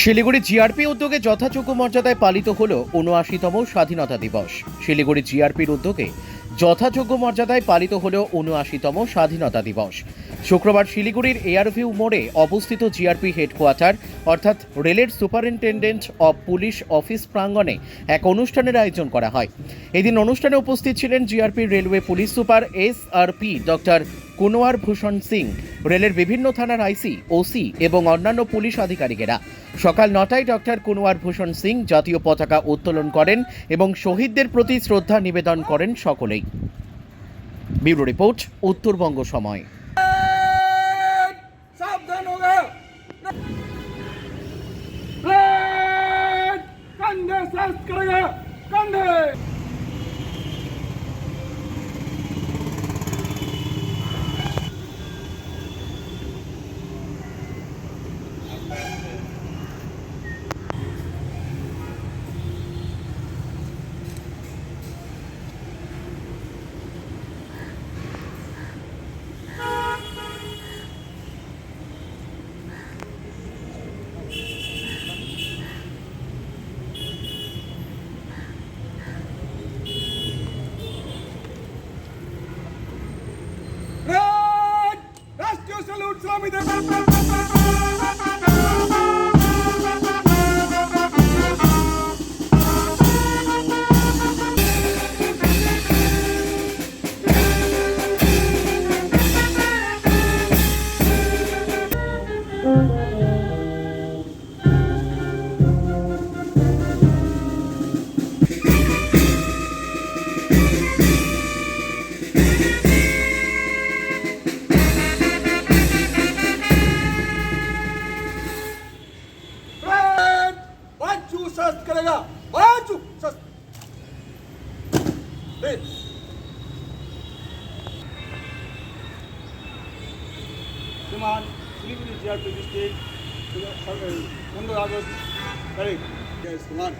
Siliguri GRP উদ্যোগে যথাযোগ্য মর্যাদায় পালিত হল ৭৯তম স্বাধীনতা দিবস। শিলিগুড়ি জিআরপির উদ্যোগে যথাযোগ্য মর্যাদায় পালিত হল ৭৯তম স্বাধীনতা দিবস। শুক্রবার শিলিগুড়ির এয়ারভিউ মোড়ে অবস্থিত জিআরপি হেডকোয়ার্টার অর্থাৎ রেলের সুপারিনটেন্ডেন্ট অব পুলিশ অফিস প্রাঙ্গণে এক অনুষ্ঠানের আয়োজন করা হয়। এদিন অনুষ্ঠানে উপস্থিত ছিলেন জিআরপির railway police super SRP doctor Kunwar Bhushan Singh, রেলের বিভিন্ন থানার আইসি, ওসি এবং অন্যান্য পুলিশ আধিকারিকেরা। সকাল ৯টায় ডক্টর কুনওয়ার ভূষণ সিং জাতীয় পতাকা উত্তোলন করেন এবং শহীদদের প্রতি শ্রদ্ধা নিবেদন করেন সকলেই। ব্যুরো রিপোর্ট, উত্তরবঙ্গ সময়। सावधान होगा। कंधे साथ करेगा, कंधे। राष्ट्रीय सैल्यूट सलामी दे। बाजू शस्त्र करेगा, बाजू शस्त्र। श्रीमान शिलीगुड़ी जिला डिस्ट्रिक्ट 15 अगस्त तारीख। श्रीमान